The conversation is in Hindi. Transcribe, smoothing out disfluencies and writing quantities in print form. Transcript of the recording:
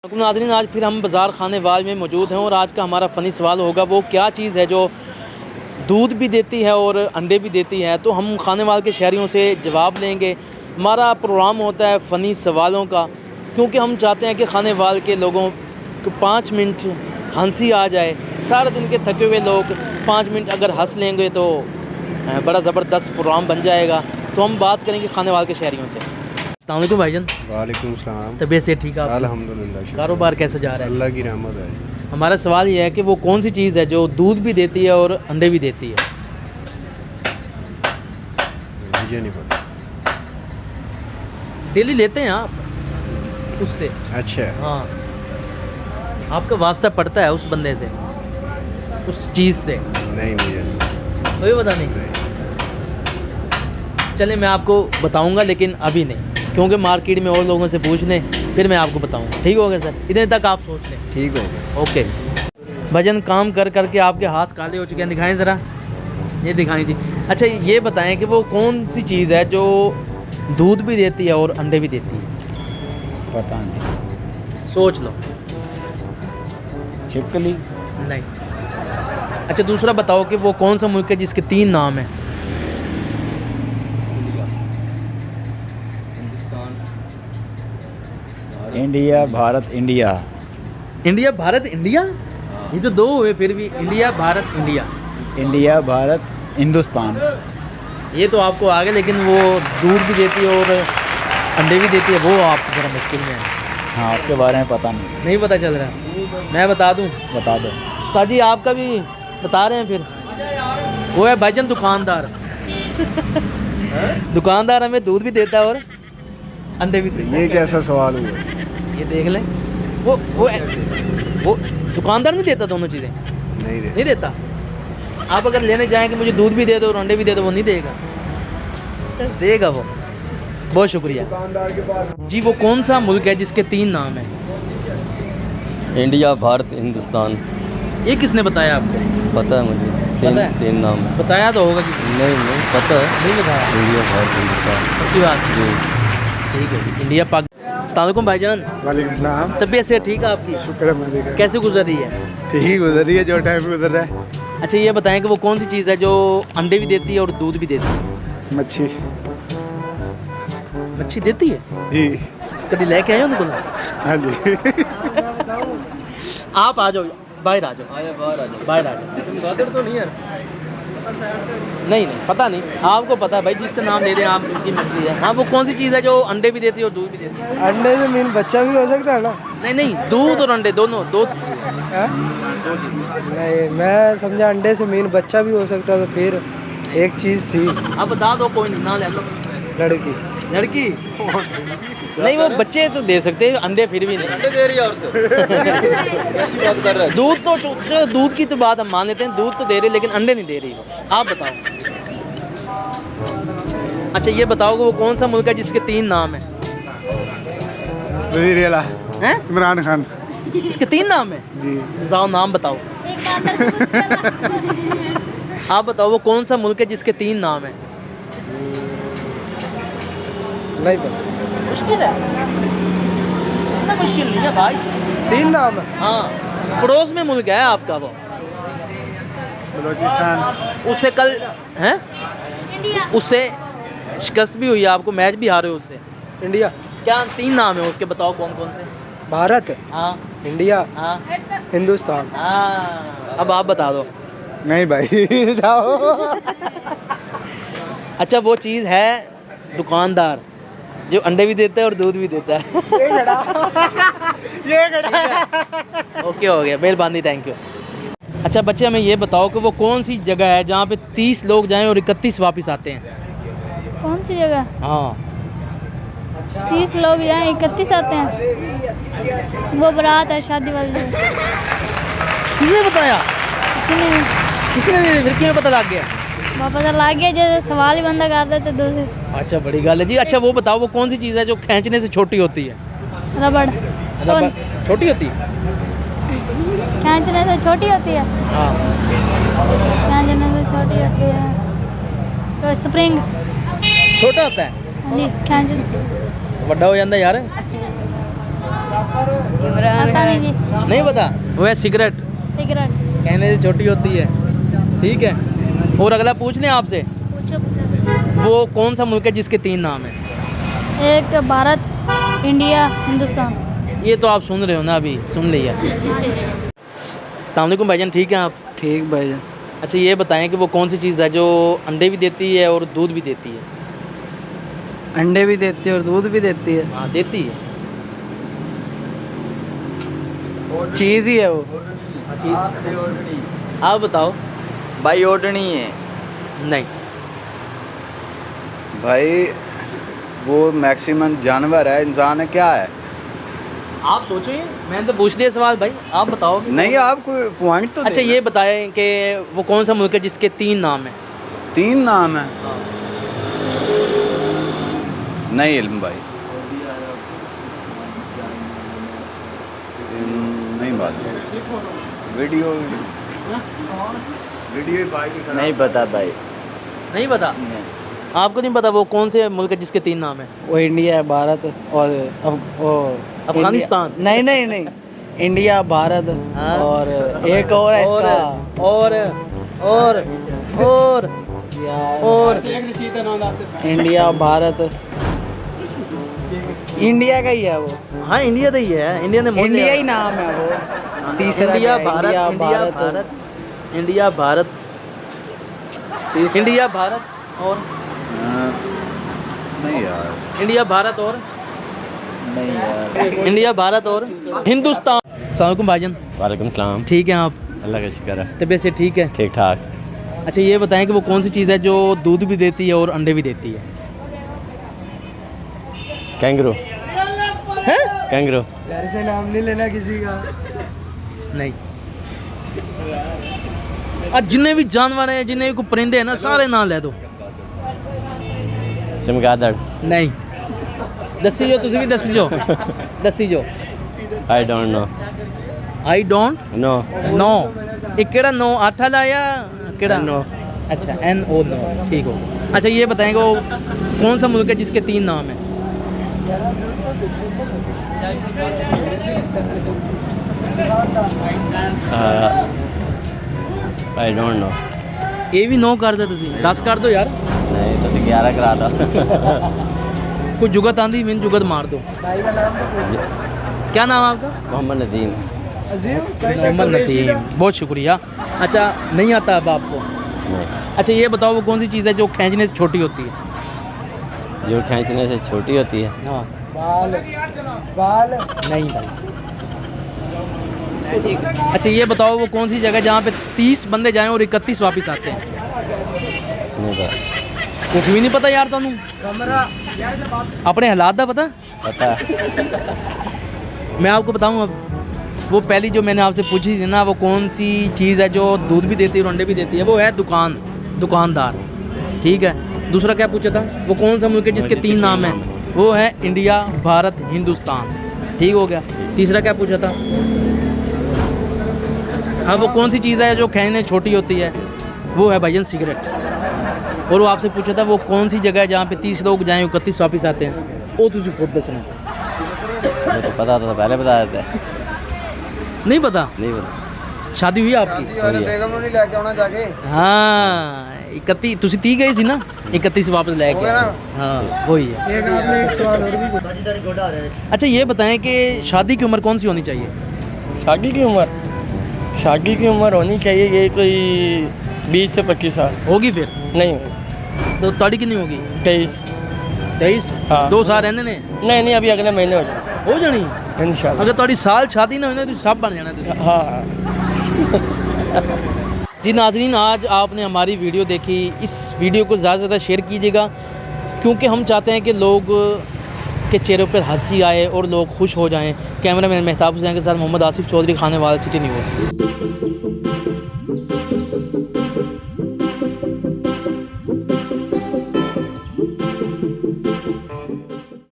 नाज़रीन, आज फिर हम बाज़ार खाने वाल में मौजूद हैं और आज का हमारा फ़नी सवाल होगा वो क्या चीज़ है जो दूध भी देती है और अंडे भी देती है। तो हम खाने वाल के शहरियों से जवाब लेंगे। हमारा प्रोग्राम होता है फ़नी सवालों का, क्योंकि हम चाहते हैं कि खाने वाल के लोगों को 5 मिनट हंसी आ जाए। सारे दिन के थके हुए लोग 5 मिनट अगर हंस लेंगे तो बड़ा ज़बरदस्त प्रोग्राम बन जाएगा। तो हम बात करेंगे खाने वाल के शहरियों से। अस्सलाम वालेकुम भाईजान। वालेकुम सलाम। तबीयत से ठीक है? अल्हम्दुलिल्लाह। कारोबार कैसे जा रहा है? अल्लाह की रहमत है। हमारा सवाल ये है कि वो कौन सी चीज़ है जो दूध भी देती है और अंडे भी देती है? मुझे नहीं पता। डेली लेते हैं आप उससे? अच्छा। हाँ, आपका वास्ता पड़ता है उस बंदे से, उस चीज़ से? नहीं, मुझे नहीं। कोई पता नहीं। चले मैं आपको बताऊंगा, लेकिन अभी नहीं, क्योंकि मार्केट में और लोगों से पूछ लें फिर मैं आपको बताऊंगा। ठीक हो गया सर? इतने तक आप सोच लें। ठीक हो गया। ओके। भजन काम कर करके आपके हाथ काले हो चुके हैं, दिखाएं ज़रा, ये दिखाएं जी। अच्छा ये बताएं कि वो कौन सी चीज़ है जो दूध भी देती है और अंडे भी देती है? पता नहीं। सोच लो। छिपकली? नहीं। अच्छा दूसरा बताओ कि वो कौन सा मुल्क है जिसके 3 नाम हैं? India, Bharat, India. India, Bharat, India? ये तो 2 हुए फिर भी। India, Bharat, India. India, Bharat, Hindustan. ये तो आपको आ गया, लेकिन वो दूध भी देती है और अंडे भी देती है, वो आप ज़रा मुश्किल में है। हाँ, उसके बारे में पता नहीं। नहीं पता चल रहा? मैं बता दूं? बता दो। उस्ताद जी आपका भी बता रहे हैं फिर। वो है भाईजान दुकानदार। दुकानदार हमें दूध भी देता है और अंडे भी देता है। ये कैसा सवाल हुआ? ये देख लें। वो दुकानदार नहीं देता दोनों चीज़ें? नहीं देता। आप अगर लेने जाएं कि मुझे दूध भी दे दो और अंडे भी दे दो, वो नहीं देगा? देगा वो। बहुत शुक्रिया। दुकानदार के पास जी वो कौन सा मुल्क है जिसके 3 नाम हैं? इंडिया, भारत, हिंदुस्तान। ये किसने बताया आपको? पता है मुझे। पता है? 3 नाम है। बताया तो होगा किसी ने। नहीं पता है। नहीं बताया? इंडिया, भारत, हिंदुस्तान। पक्की बात? जी। ठीक है जी। इंडिया, पाक। अस्सलाम वालेकुम भाईजान। वालेकुम सलाम। तबीयत से ठीक है आपकी? शुक्र है मालिक का। कैसे गुजर रही है? ठीक गुजर रही है, जो टाइम गुजर रहा है। अच्छा ये बताएं कि वो कौन सी चीज़ है जो अंडे भी देती है और दूध भी देती है? मच्छी। मच्छी देती है? जी। कभी लेके आए हो उनको? हाँ जी। आप आ जाओ, बाहर आ जाओ, बाहर आ जाओ। तो नहीं है? नहीं पता नहीं। आपको पता है भाई, जिसका नाम ले रहे हैं आप, उनकी मछली है। हाँ, वो कौन सी चीज़ है जो अंडे भी देती है और दूध भी देती है? अंडे से मीन बच्चा भी हो सकता है ना? नहीं, दूध और अंडे दोनों, 2 नहीं, मैं समझा अंडे से मीन बच्चा भी हो सकता है। तो फिर एक चीज़ थी। आप बता दो, कोई नहीं, ना ले लो। लड़की। लड़की? नहीं, वो बच्चे तो दे सकते हैं, अंडे फिर भी नहीं। अंडे दे रही है और तो। दूध तो दूध की तो बात हम मान लेते हैं, दूध तो दे रही लेकिन अंडे नहीं दे रही वो। आप बताओ। अच्छा ये बताओ कि वो कौन सा मुल्क है जिसके 3 नाम हैं? हैं? इमरान खान। इसके 3 नाम हैं? जी। बताओ, नाम बताओ। आप बताओ वो कौन सा मुल्क है जिसके 3 नाम हैं? नहीं पता। मुश्किल है ना? मुश्किल नहीं है भाई। 3 नाम है। हाँ, पड़ोस में मुल्क है आपका वो। बलोचिस्तान। उससे कल हैं, उससे शिकस्त भी हुई है आपको, मैच भी हारे हो उससे। इंडिया। क्या 3 नाम है उसके? बताओ कौन कौन से? भारत। हाँ इंडिया। हाँ हिंदुस्तान। हाँ, अब आप बता दो। नहीं भाई। जाओ। अच्छा वो चीज़ है दुकानदार जो अंडे भी देता है और दूध भी देता है। ये गड़ा। ओके हो गया, मेहरबानी, थैंक यू। अच्छा बच्चे हमें ये बताओ कि वो कौन सी जगह है जहाँ पे 30 लोग जाएं और 31 वापस आते हैं? कौन सी जगह? हाँ। 30 लोग यहाँ 31 आते हैं। वो बारात है, शादी वाली जगह। किसने बताया? किसी ने फिर क्यों पता लग गया? वापस ला गया, जो सवाल ही बंदा कर देते दूसरे। अच्छा बड़ी गल है जी। अच्छा वो बताओ वो कौन सी चीज़ है जो खींचने से छोटी होती है? रबड़। छोटी होती है? खींचने से छोटी होती है। हाँ। खींचने से छोटी होती है तो स्प्रिंग। छोटा होता है? नहीं, खींच बड़ा हो जाता यार। पता नहीं जी। नहीं पता, वो है सिगरेट, सिगरेट। कहने से छोटी होती है। ठीक है, और अगला पूछ लें आपसे, पूछो पूछो। वो कौन सा मुल्क है जिसके 3 नाम हैं? एक भारत, इंडिया, हिंदुस्तान। ये तो आप सुन रहे हो ना, अभी सुन लिया। अस्सलाम वालेकुम भाईजान, ठीक है आप? ठीक भाईजान। अच्छा ये बताएं कि वो कौन सी चीज़ है जो अंडे भी देती है और दूध भी देती है? अंडे भी देती है और दूध भी देती है। हाँ देती है। चीज़ ही है वो। आप बताओ। भाई ओढ़नी है। नहीं। भाई वो मैक्सिमम जानवर है, इंसान है, क्या है? आप सोचो, ये मैंने तो पूछ लिया सवाल भाई, आप बताओ। नहीं, आप कोई पॉइंट तो अच्छा देना। ये बताएं कि वो कौन सा मुल्क है जिसके 3 नाम हैं? 3 नाम है? नहीं इल्म भाई, नहीं बात। वीडियो भाई नहीं पता भाई। नहीं पता? आपको नहीं पता वो कौन से मुल्क है जिसके 3 नाम हैं? वो इंडिया है, भारत और अफगानिस्तान। नहीं नहीं नहीं, इंडिया, भारत हाँ। और एक और है और इसका। और यार, और इंडिया, भारत, इंडिया का ही है वो। हाँ इंडिया तो ही है, इंडिया ने मोड़ इंडिया लिया। ही नाम है वो। तीसरा इंडिया क्या है? Bharat, India Bharat, India Bharat, India Bharat और नहीं यार। इंडिया भारत और नहीं यार। इंडिया भारत और हिंदुस्तान। अस्सलाम वालेकुम भाईजान, वालेकुम सलाम। ठीक है आप? अल्लाह का शुक्र है, तबीयत से ठीक है? ठीक ठाक। अच्छा ये बताएं कि वो कौन सी चीज़ है जो दूध भी देती है और अंडे भी देती है? कैंगरू। हैं? कैंगरू। ऐसे नाम नहीं लेना किसी का। नहीं। आज जितने भी जानवर हैं, जितने भी कोई परिंदे हैं ना, सारे नाम ले दो। चमगादड़। नहीं। दसी जो, तुझे भी दसी जो। दसी जो। I don't know. I don't know. No. एक केड़ा नो 8 वाला या केड़ा? नो। अच्छा NO नो, ठीक हो। अच्छा ये बताएंगे वो कौन सा मुल्क है जिसके 3 नाम हैं? आई डोंट नो। ये भी नो कर दे, तुझे 10 कर दो यार। नहीं तो 11 करा दो। कोई जुगत आंदी, मैंने जुगत मार दो। क्या नाम है आपका? मोहम्मद नदीम। मोहम्मद नदीम, बहुत शुक्रिया। अच्छा नहीं आता अब आपको? नहीं। अच्छा ये बताओ वो कौन सी चीज़ है जो खींचने से छोटी होती है? जो खींचने से छोटी होती है? हाँ। बाल। बाल। नहीं भाई। अच्छा ये बताओ वो कौन सी जगह जहाँ पे 30 बंदे जाएं और 31 वापस आते हैं? नहीं पता। कुछ भी नहीं पता यार तुम? अपने हालात दा पता? पता। मैं आपको बताऊं अब, वो पहली जो मैंने आपसे पूछी थी ना, वो कौन सी चीज़ है जो दूध भी देती है और अंडे भी देती है? वो है दुकानदार। ठीक है। दूसरा क्या पूछा था? वो कौन सा मुल्क है जिसके 3 नाम हैं? वो है इंडिया, भारत, हिंदुस्तान। ठीक हो गया। तीसरा क्या पूछा था? हाँ वो कौन सी चीज़ है जो खींचने छोटी होती है? वो है भाईजान सिगरेट। और वो आपसे पूछा था वो कौन सी जगह है जहाँ पे 30 लोग जाएँ 31 वापस आते हैं? वो तुझे खुद दसना। मुझे तो पता था, पहले बता देते। नहीं पता? नहीं पता। शादी हुई आपकी? बेगम ਨੂੰ ਨਹੀਂ ਲੈ ਕੇ ਆਉਣਾ ਜਾ ਕੇ। हाँ 31 ਤੁਸੀਂ 30 गए सी ना, 31 वापस ले हो गए। गया ना? हाँ वही है। एक आपने एक सवाल और भी अच्छा ये बताएं कि शादी की उम्र कौन सी होनी चाहिए? शादी की उम्र होनी चाहिए ये कोई 20 से 25 साल। होगी फिर? नहीं, तो ताड़ी की नहीं होगी? 23। 23? हाँ। 2 साल रहने ने नहीं अभी अगले महीने हो जाए हो जानी। इंशाल्लाह। अगर ताड़ी साल शादी ना हुई ना तो सब बन जाना तुझे। हाँ। जी नाज़रीन, आज आपने हमारी वीडियो देखी। इस वीडियो को ज़्यादा से ज़्यादा शेयर कीजिएगा, क्योंकि हम चाहते हैं कि लोग के चेहरों पर हंसी आए और लोग खुश हो जाएं। कैमरामैन मेहताब हुसैन के साथ मोहम्मद आसिफ चौधरी, खानेवाल, सिटी न्यूज़।